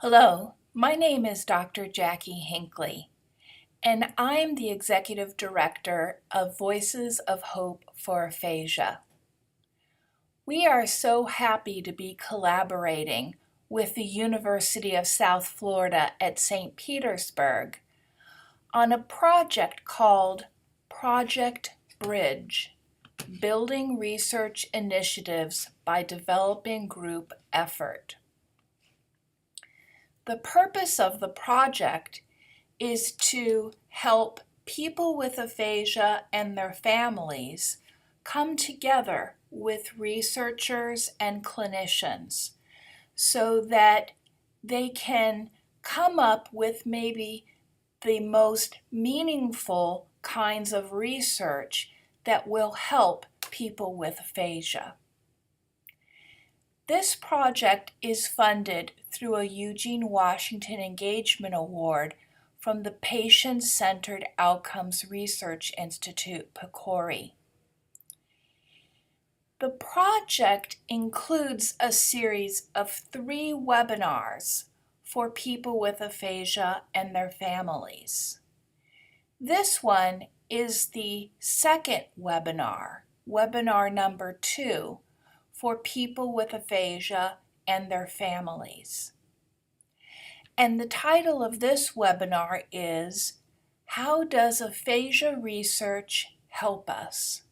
Hello, my name is Dr. Jackie Hinckley, and I'm the Executive Director of Voices of Hope for Aphasia. We are so happy to be collaborating with the University of South Florida at St. Petersburg on a project called Project Bridge, Building Research Initiatives by Developing Group Effort. The purpose of the project is to help people with aphasia and their families come together with researchers and clinicians so that they can come up with maybe the most meaningful kinds of research that will help people with aphasia. This project is funded through a Eugene Washington Engagement Award from the Patient-Centered Outcomes Research Institute, PCORI. The project includes a series of 3 webinars for people with aphasia and their families. This one is the second webinar, webinar number 2, for people with aphasia and their families. And the title of this webinar is, How Does Aphasia Research Help Us?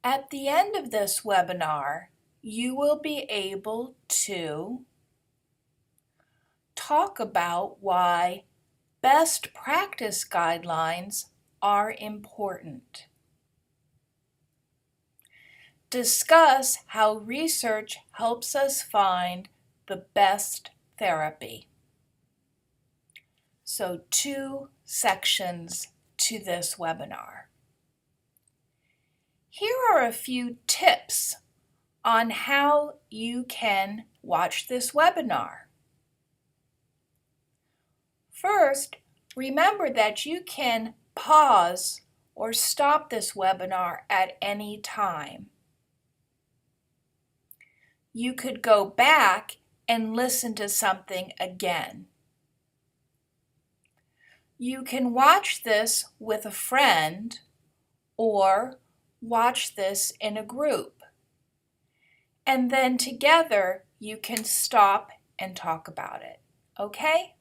At the end of this webinar, you will be able to talk about why best practice guidelines are important. Discuss how research helps us find the best therapy. So 2 sections to this webinar. Here are a few tips on how you can watch this webinar. First, remember that you can pause or stop this webinar at any time. You could go back and listen to something again. You can watch this with a friend or watch this in a group. And then together you can stop and talk about it, okay?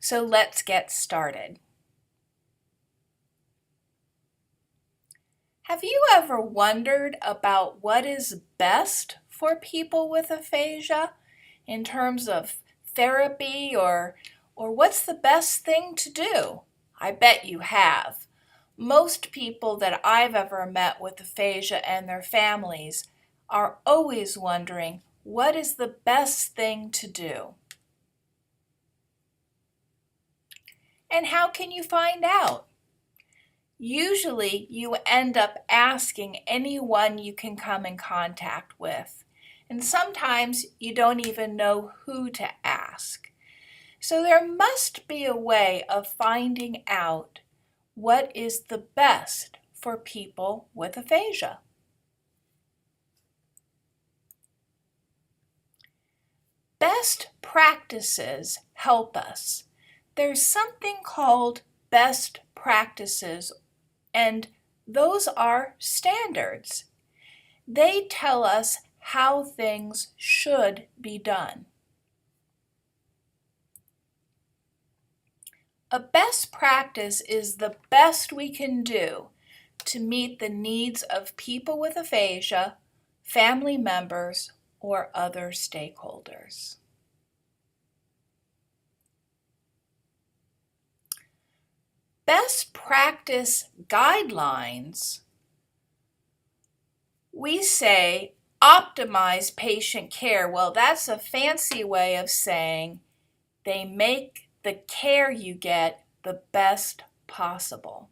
So let's get started. Have you ever wondered about what is best for people with aphasia in terms of therapy or what's the best thing to do? I bet you have. Most people that I've ever met with aphasia and their families are always wondering, what is the best thing to do? And how can you find out? Usually you end up asking anyone you can come in contact with, and sometimes you don't even know who to ask. So there must be a way of finding out what is the best for people with aphasia. Best practices help us. There's something called best practices, and those are standards. They tell us how things should be done. A best practice is the best we can do to meet the needs of people with aphasia, family members, or other stakeholders. Best practice guidelines, we say optimize patient care. Well, that's a fancy way of saying they make the care you get the best possible.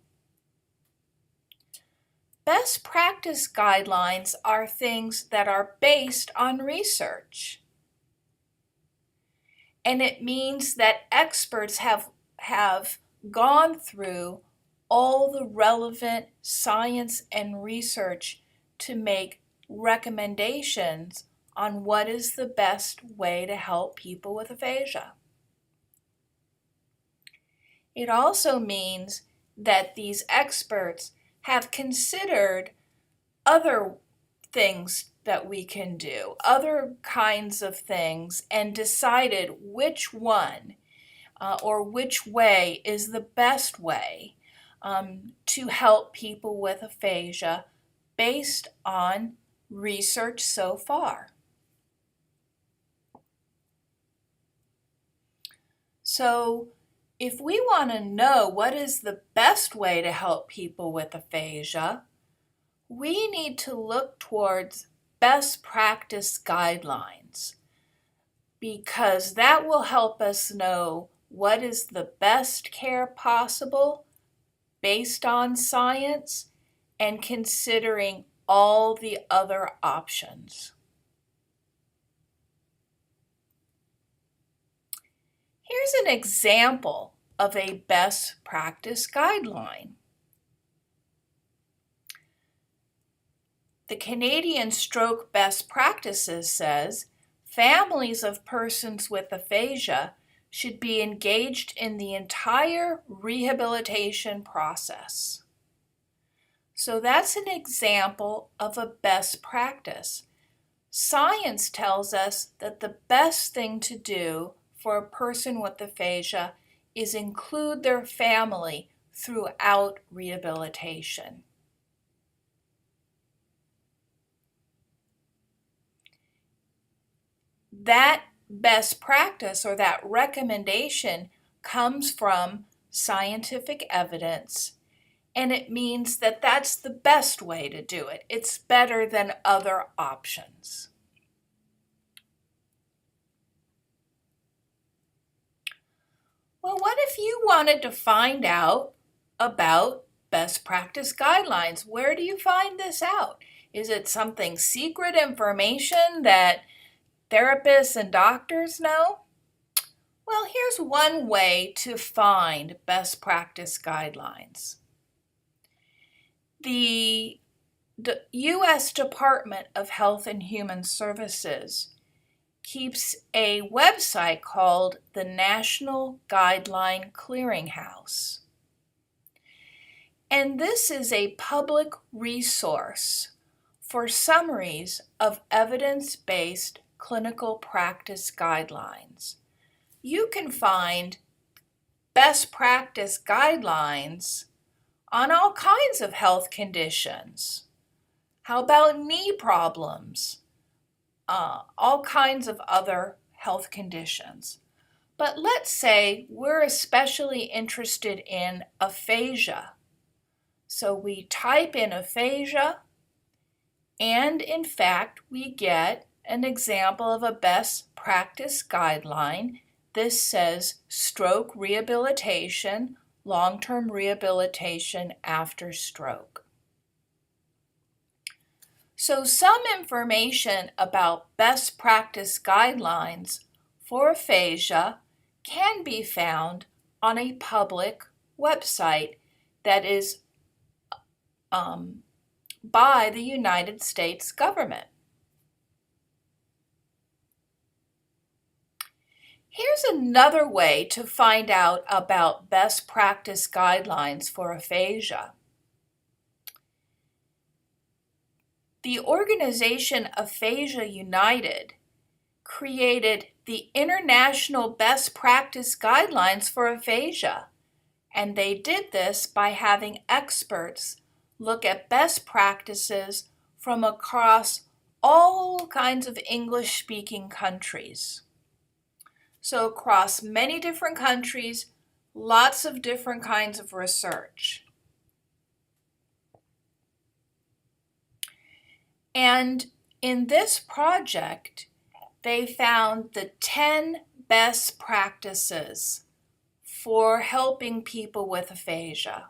Best practice guidelines are things that are based on research. And it means that experts have gone through all the relevant science and research to make recommendations on what is the best way to help people with aphasia. It also means that these experts have considered other things that we can do, other kinds of things, and decided which one or which way is the best way to help people with aphasia based on research so far. So if we want to know what is the best way to help people with aphasia, we need to look towards best practice guidelines, because that will help us know what is the best care possible based on science and considering all the other options. Here's an example of a best practice guideline. The Canadian Stroke Best Practices says families of persons with aphasia should be engaged in the entire rehabilitation process. So that's an example of a best practice. Science tells us that the best thing to do for a person with aphasia is include their family throughout rehabilitation. That best practice or that recommendation comes from scientific evidence, and it means that that's the best way to do it. It's better than other options. Well, what if you wanted to find out about best practice guidelines? Where do you find this out? Is it something secret information that therapists and doctors know? Well, here's one way to find best practice guidelines. The U.S. Department of Health and Human Services keeps a website called the National Guideline Clearinghouse. And this is a public resource for summaries of evidence-based clinical practice guidelines. You can find best practice guidelines on all kinds of health conditions. How about knee problems? All kinds of other health conditions. But let's say we're especially interested in aphasia. So we type in aphasia, and in fact, we get an example of a best practice guideline. This says stroke rehabilitation, long-term rehabilitation after stroke. So some information about best practice guidelines for aphasia can be found on a public website that is by the United States government. Here's another way to find out about best practice guidelines for aphasia. The organization Aphasia United created the International Best Practice Guidelines for Aphasia, and they did this by having experts look at best practices from across all kinds of English-speaking countries. So across many different countries, lots of different kinds of research. And in this project, they found the 10 best practices for helping people with aphasia.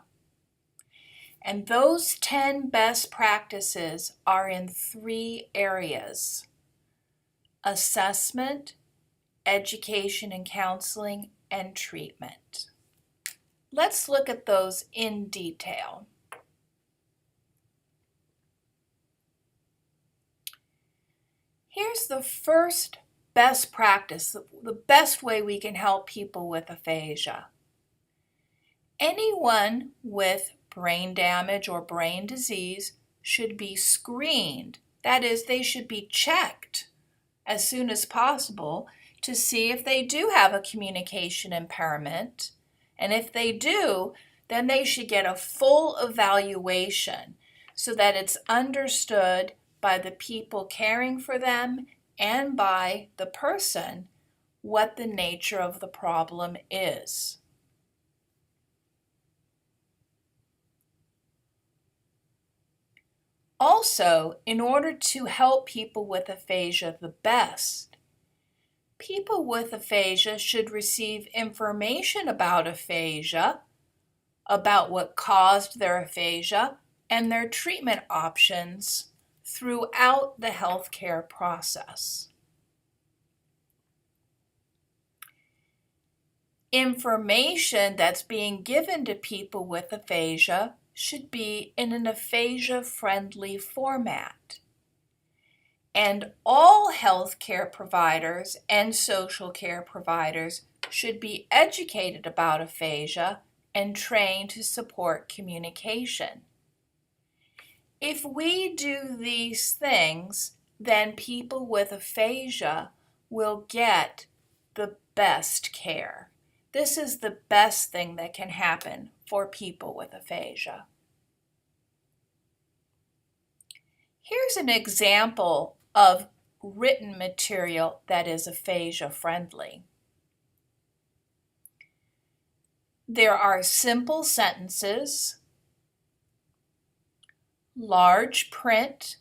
And those 10 best practices are in 3 areas: assessment, education and counseling, and treatment. Let's look at those in detail. Here's the first best practice, the best way we can help people with aphasia. Anyone with brain damage or brain disease should be screened. That is, they should be checked as soon as possible to see if they do have a communication impairment. And if they do, then they should get a full evaluation so that it's understood by the people caring for them and by the person what the nature of the problem is. Also, in order to help people with aphasia the best, people with aphasia should receive information about aphasia, about what caused their aphasia, and their treatment options throughout the healthcare process. Information that's being given to people with aphasia should be in an aphasia-friendly format. And all healthcare providers and social care providers should be educated about aphasia and trained to support communication. If we do these things, then people with aphasia will get the best care. This is the best thing that can happen for people with aphasia. Here's an example of written material that is aphasia-friendly. There are simple sentences, large print,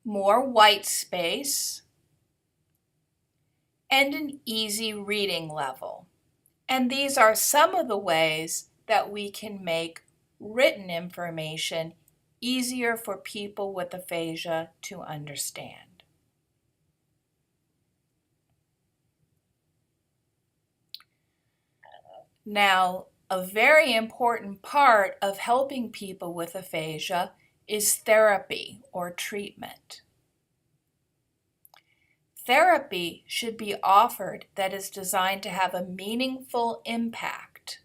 more white space, and an easy reading level. And these are some of the ways that we can make written information easier for people with aphasia to understand. Now, a very important part of helping people with aphasia is therapy or treatment. Therapy should be offered that is designed to have a meaningful impact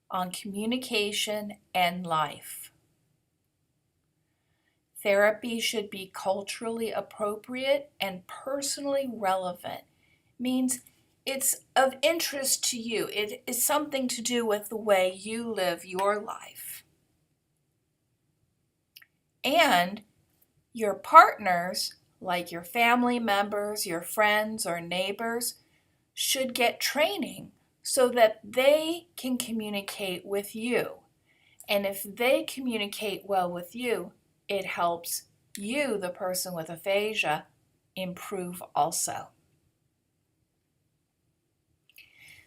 on communication and life. Therapy should be culturally appropriate and personally relevant. Means it's of interest to you. It is something to do with the way you live your life. And your partners, like your family members, your friends, or neighbors, should get training so that they can communicate with you. And if they communicate well with you, it helps you, the person with aphasia, improve also.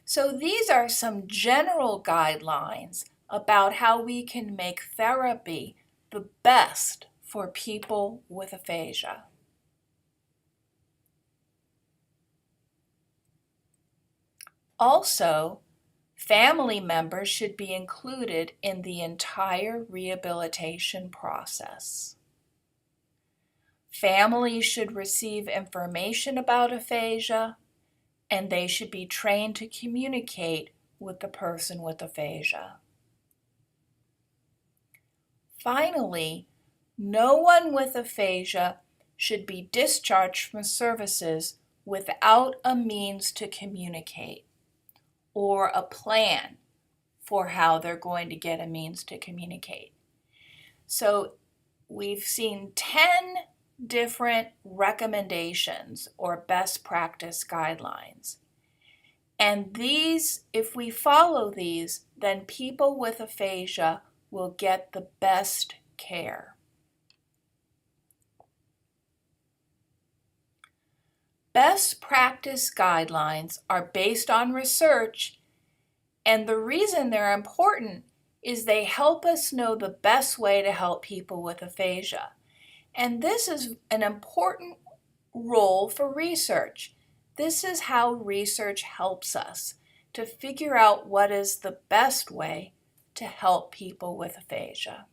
So these are some general guidelines about how we can make therapy the best for people with aphasia. Also, family members should be included in the entire rehabilitation process. Families should receive information about aphasia, and they should be trained to communicate with the person with aphasia. Finally, no one with aphasia should be discharged from services without a means to communicate or a plan for how they're going to get a means to communicate. So we've seen 10 different recommendations or best practice guidelines. And these, if we follow these, then people with aphasia will get the best care. Best practice guidelines are based on research, and the reason they're important is they help us know the best way to help people with aphasia. And this is an important role for research. This is how research helps us to figure out what is the best way to help people with aphasia.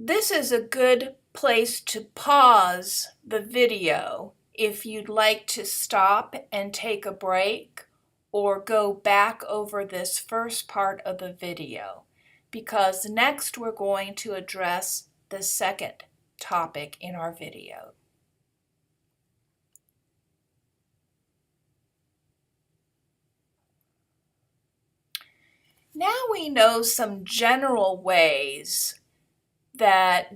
This is a good place to pause the video if you'd like to stop and take a break or go back over this first part of the video, because next we're going to address the second topic in our video. Now we know some general ways that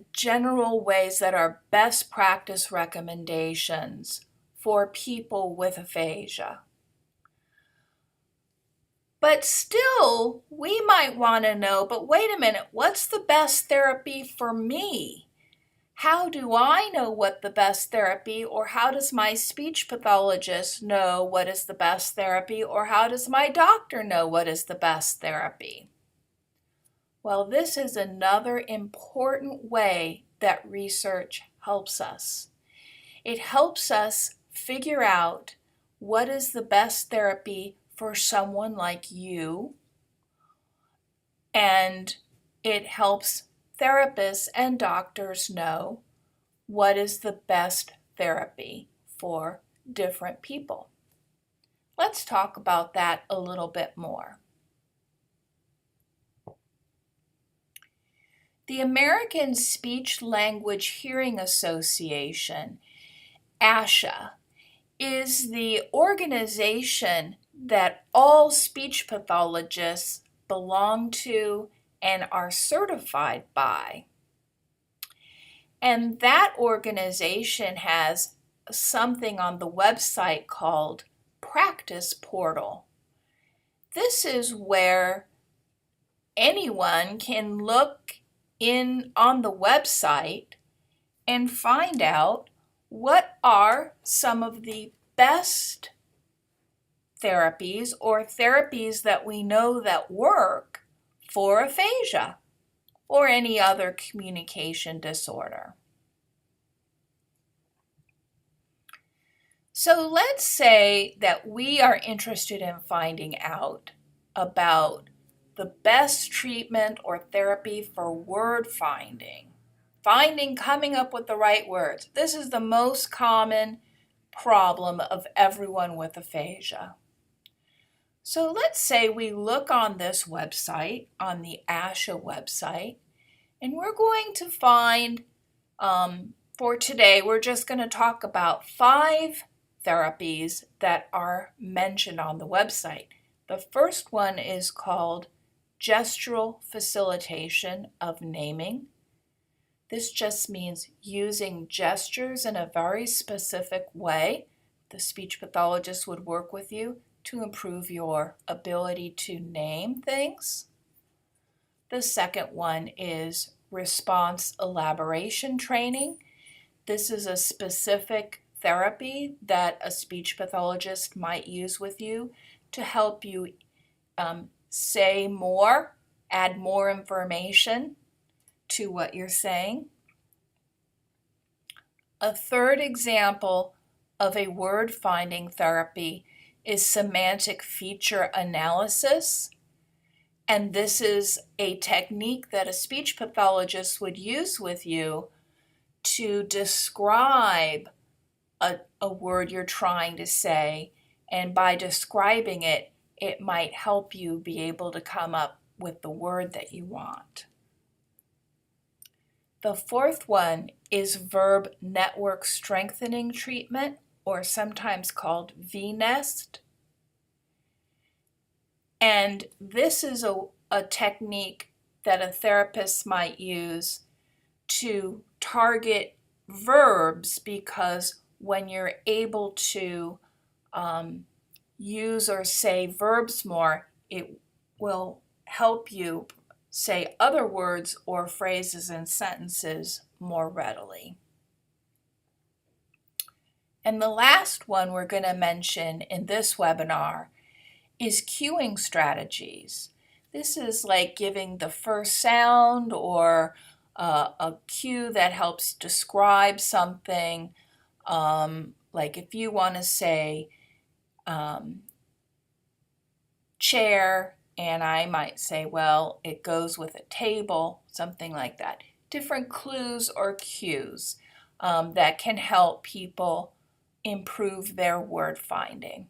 are best practice recommendations for people with aphasia. But still, we might want to know, but wait a minute, what's the best therapy for me? How do I know what the best therapy, or how does my speech pathologist know what is the best therapy, or how does my doctor know what is the best therapy? Well, this is another important way that research helps us. It helps us figure out what is the best therapy for someone like you, and it helps therapists and doctors know what is the best therapy for different people. Let's talk about that a little bit more. The American Speech Language Hearing Association, ASHA, is the organization that all speech pathologists belong to and are certified by. And that organization has something on the website called Practice Portal. This is where anyone can look in on the website and find out what are some of the best therapies or therapies that we know that work for aphasia or any other communication disorder. So let's say that we are interested in finding out about the best treatment or therapy for word finding, coming up with the right words. This is the most common problem of everyone with aphasia. So let's say we look on this website, on the ASHA website, and we're going to find, for today, we're just going to talk about 5 therapies that are mentioned on the website. The first one is called gestural facilitation of naming. This just means using gestures in a very specific way. The speech pathologist would work with you to improve your ability to name things. The second one is response elaboration training. This is a specific therapy that a speech pathologist might use with you to help you say more, add more information to what you're saying. A third example of a word finding therapy is semantic feature analysis. And this is a technique that a speech pathologist would use with you to describe a word you're trying to say. And by describing it, it might help you be able to come up with the word that you want. The fourth one is verb network strengthening treatment, or sometimes called VNEST. And this is a technique that a therapist might use to target verbs, because when you're able to use or say verbs more, it will help you say other words or phrases and sentences more readily. And the last one we're going to mention in this webinar is cueing strategies. This is like giving the first sound or a cue that helps describe something. Like if you want to say chair, and I might say, well, it goes with a table, something like that. different clues or cues that can help people improve their word finding.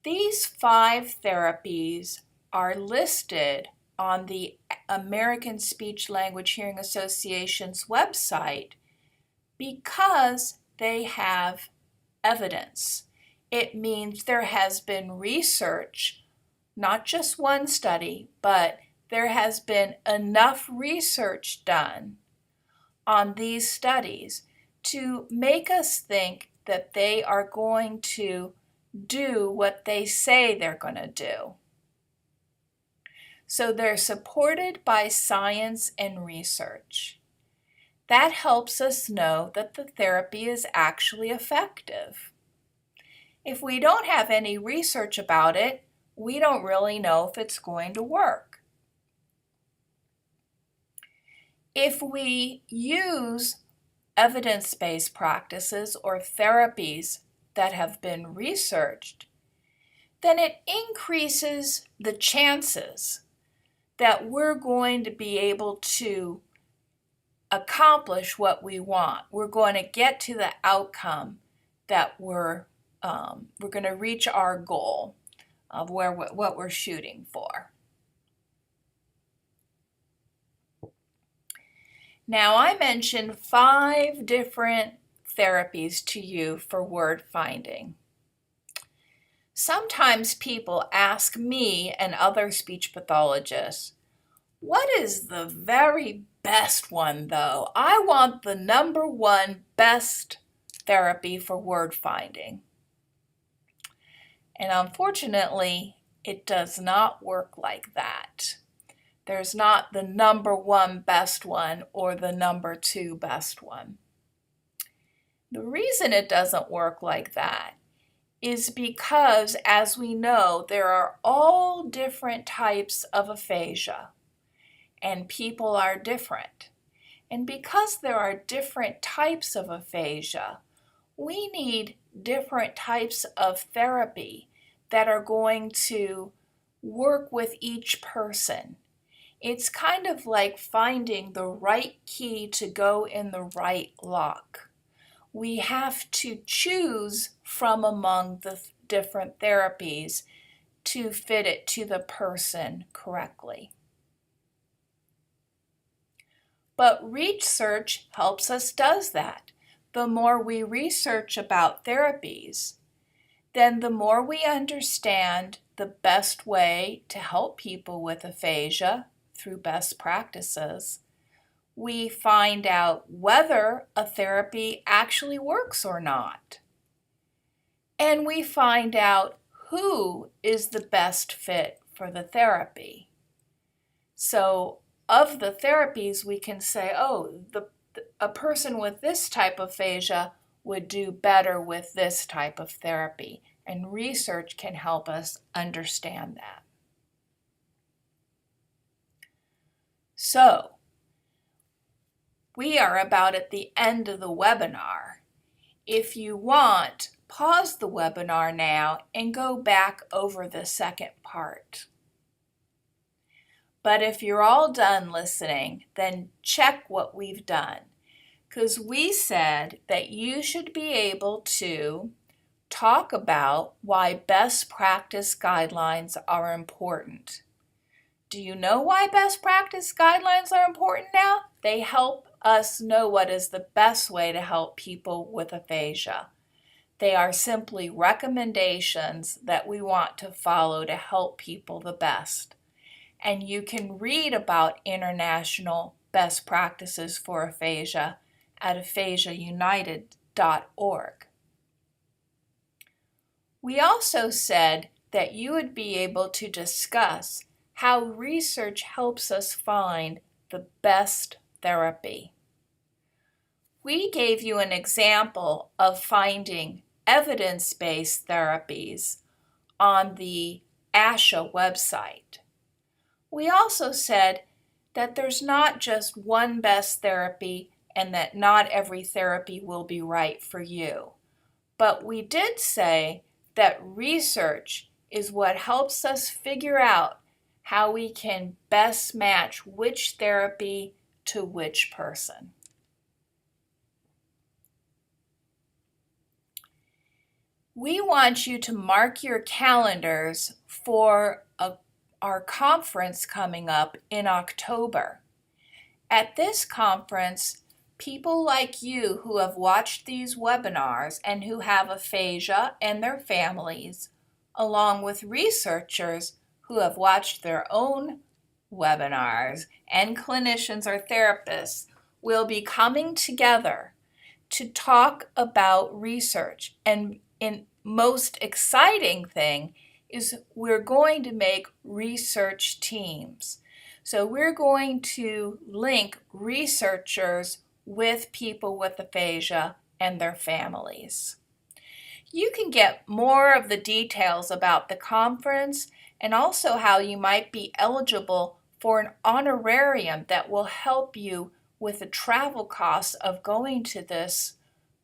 These 5 therapies are listed on the American Speech Language Hearing Association's website because they have evidence. It means there has been research, not just one study, but there has been enough research done on these studies to make us think that they are going to do what they say they're going to do. So they're supported by science and research. That helps us know that the therapy is actually effective. If we don't have any research about it, we don't really know if it's going to work. If we use evidence-based practices or therapies that have been researched, then it increases the chances that we're going to be able to accomplish what we want. We're going to get to the outcome that we're going to reach our goal of what we're shooting for. Now, I mentioned 5 different therapies to you for word finding. Sometimes people ask me and other speech pathologists, what is the very best one though? I want the number 1 best therapy for word finding. And unfortunately, it does not work like that. There's not the number 1 best one or the number 2 best one. The reason it doesn't work like that is because, as we know, there are all different types of aphasia, and people are different. And because there are different types of aphasia, we need different types of therapy that are going to work with each person. It's kind of like finding the right key to go in the right lock. We have to choose from among the different therapies to fit it to the person correctly. But research helps us does that. The more we research about therapies, then the more we understand the best way to help people with aphasia through best practices. We find out whether a therapy actually works or not. And we find out who is the best fit for the therapy. So of the therapies, we can say, oh, a person with this type of aphasia would do better with this type of therapy. And research can help us understand that. So, we are about at the end of the webinar. If you want, pause the webinar now and go back over the second part. But if you're all done listening, then check what we've done. Because we said that you should be able to talk about why best practice guidelines are important. Do you know why best practice guidelines are important now? They help us know what is the best way to help people with aphasia. They are simply recommendations that we want to follow to help people the best. And you can read about international best practices for aphasia at aphasiaunited.org. We also said that you would be able to discuss how research helps us find the best therapy. We gave you an example of finding evidence-based therapies on the ASHA website. We also said that there's not just one best therapy and that not every therapy will be right for you. But we did say that research is what helps us figure out how we can best match which therapy to which person. We want you to mark your calendars for our conference coming up in October. At this conference, people like you who have watched these webinars and who have aphasia and their families, along with researchers who have watched their own webinars and clinicians or therapists, will be coming together to talk about research. And most exciting thing is we're going to make research teams. So we're going to link researchers with people with aphasia and their families. You can get more of the details about the conference and also how you might be eligible for an honorarium that will help you with the travel costs of going to this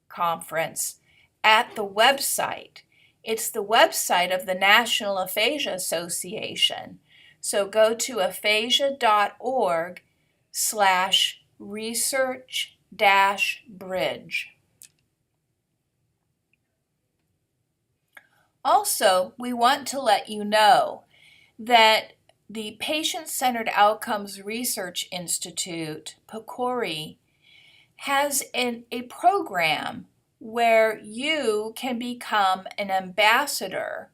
conference at the website. It's the website of the National Aphasia Association. So go to aphasia.org/research-bridge. Also, we want to let you know that the Patient-Centered Outcomes Research Institute, PCORI, has a program where you can become an ambassador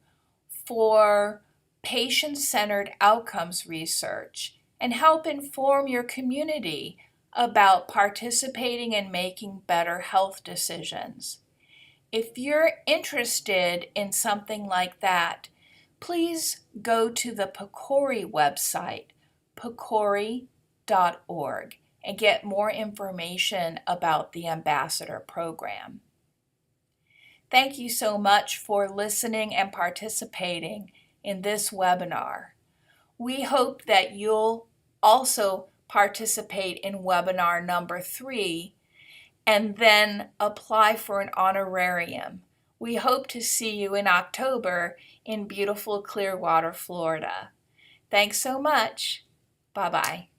for patient-centered outcomes research and help inform your community about participating and making better health decisions. If you're interested in something like that, please go to the PCORI website, pcori.org, and get more information about the Ambassador Program. Thank you so much for listening and participating in this webinar. We hope that you'll also participate in webinar number 3 and then apply for an honorarium. We hope to see you in October in beautiful Clearwater, Florida. Thanks so much. Bye-bye.